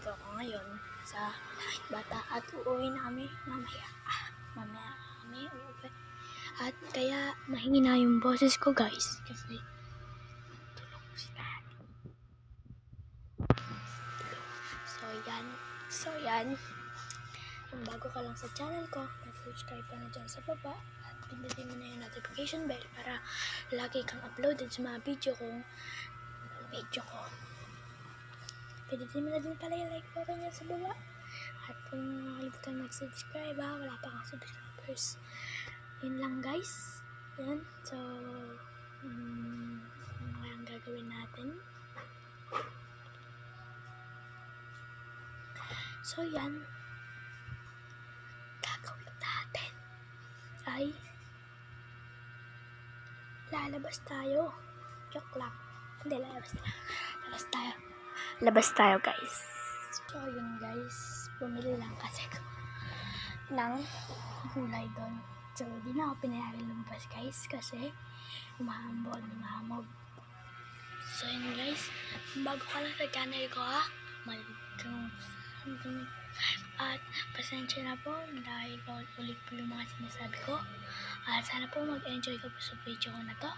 nandito ako ngayon sa bata at uuwi na kami mamaya kami uuwi. At kaya mahingi na yung boses ko guys kasi tulog si daddy. So yan kung bago ka lang sa channel ko, mag-subscribe ka na dyan sa baba at pindutin mo na yung notification bell para lagi kang uploaded sa mga video ko. Pindutin mo na din pala yung like button niya sa baba. At kung nakalimutan mag-subscribe wala pa kang subscribers. Yun lang guys. Yan. So, ano kayang gagawin natin? So, yan. Gagawin natin ay lalabas tayo. Joke lang. Hindi, labas tayo guys. So yun guys, bumili lang kasi ng gulay doon. So di na ako pinayagan lumabas guys kasi umahamog. So yun guys, bago ka lang sa channel ko at pasensya na po dahil ulit po yung mga sinasabi ko. At sana po mag-enjoy ka po sa video ko na to.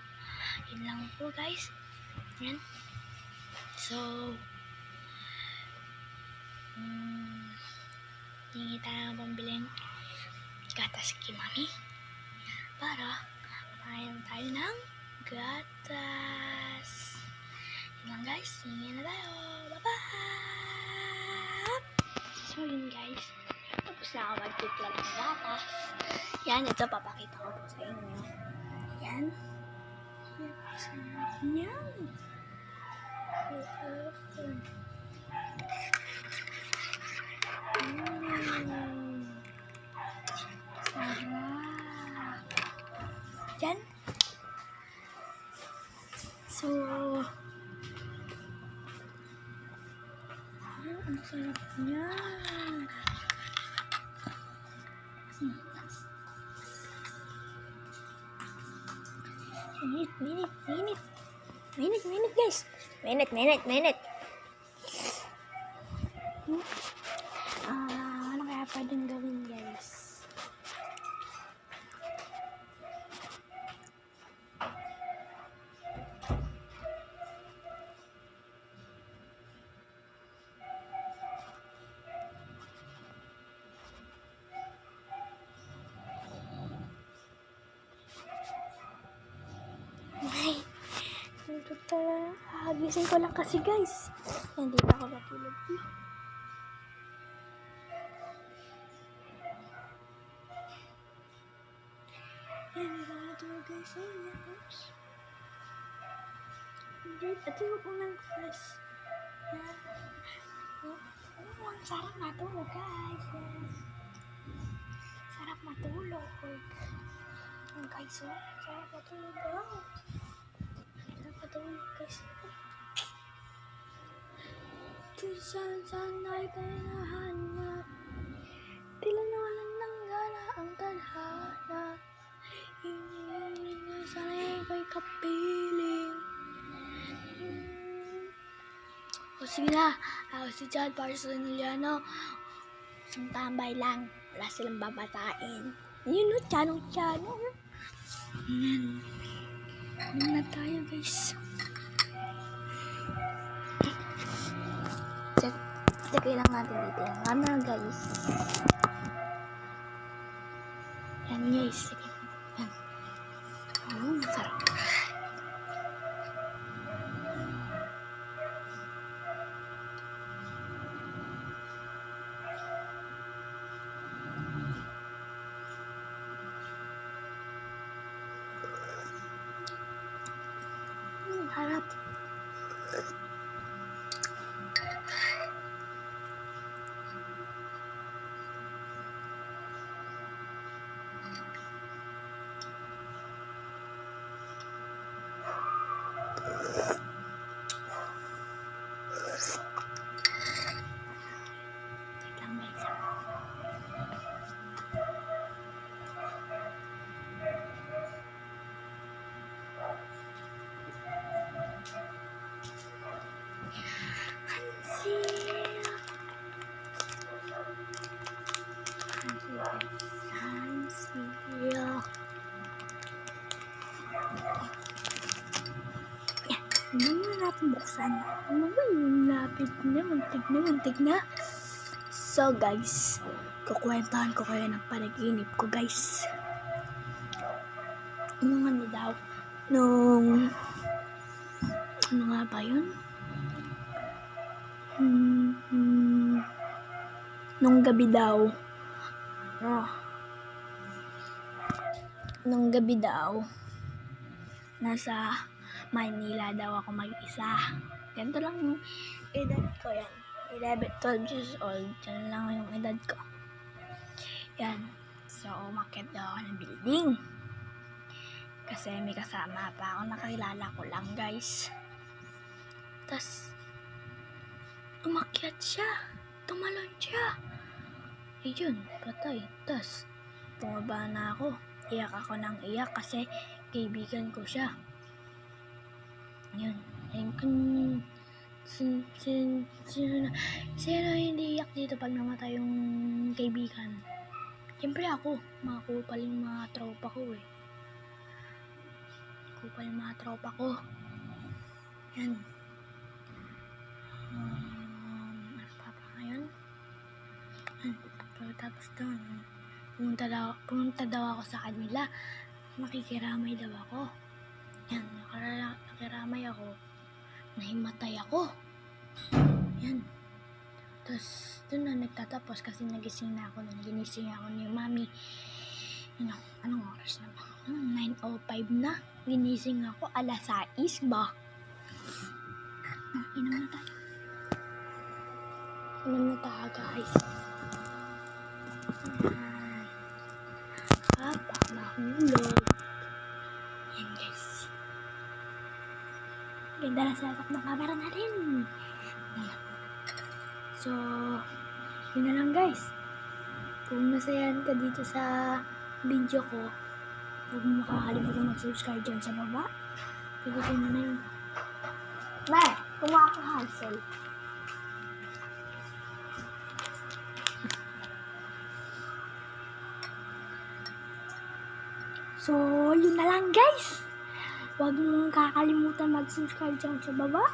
Yun lang po guys. Yan. So hingi tayo ng pambiling gatas kay mami para kumain tayo ng gatas. Yun lang guys, hingi na tayo. Bye-bye! So yun guys, tapos na ako magtipla ng gatas. Yan, ito papakita ko po sa inyo. Yan. Yan. Yan. So, ang sarap niya. Minute guys. Minute. Ano kaya pwedeng gawin guys? Gising ko lang kasi guys. Hindi pa ako natulog. Hindi pa ako natulog guys. Ito yung unang guys. Ang sarap matulog guys. Sarap matulog. Guys, sarap matulog guys. Kung saan ay pinahanap, tila nawalan ng gana ang tadhana. Hinihiling na sana'y ko'y kapiling. O sige na, ako si John Parsoniliano. Isang tambay lang, wala silang babatain. Yun o, tsanong. Yan. Ano na tayo guys. Lagay lang natin dito yung camera guys. Yan guys. Yan. Masarap. Harap. buksan. Uy, lapit na, muntik na. So guys, kukwentahan ko kayo ng panaginip ko guys. Ano daw? Ano nga ba yun? Nung gabi daw. Nung gabi daw, nasa Manila daw ako mag-isa. Ganito lang yung edad ko yan. 11, 12 years old. Yan lang yung edad ko. Yan. So, umakyat daw ako ng building. Kasi may kasama pa ako. Nakilala ko lang, guys. Tas, umakyat siya. Tumalon siya. Ayun, patay. Tas, tumaba na ako. Iyak ako ng iyak kasi kaibigan ko siya. Yun. Sino hindi iyak dito pag namatay yung kaibigan? Siyempre ako. Mga kupal yung mga tropa ko eh. Kupal yung mga tropa ko. Yan. Ano pa ba ngayon? Pagkatapos doon, pumunta daw ako sa kanila. Makikiramay daw ako. Yan, nakiramay ako. Nahimatay ako. Yan. Tapos, doon na nagtatapos kasi nagising na ako. Ginising ako ni mami. Anong oras na ba? 9:05 na. Ginising ako. 6:00 ba? Inom na tayo. Inom na tayo, guys. Habang nahulog. Yan, guys. Ganda na setup ng camera natin. So, yun na lang, guys. Kung nasayan ka dito sa video ko, huwag mo makakalimutan mag-subscribe dyan sa baba. Pinutin mo na yun. Bye! Kumuha ko hassle. So, yun na lang, guys. Huwag mong kakalimutan mag-subscribe dyan sa baba.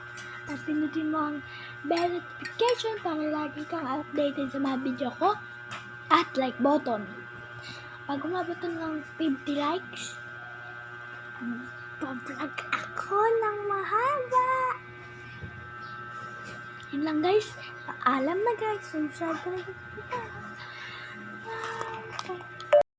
At pinutin mo ang bell notification para lagi kang updated sa mga video ko. At like button. Pag umabot ng 50 likes, pa-vlog ako ng mahaba. Yun lang, guys. Paalam na, guys. Subscribe ko na.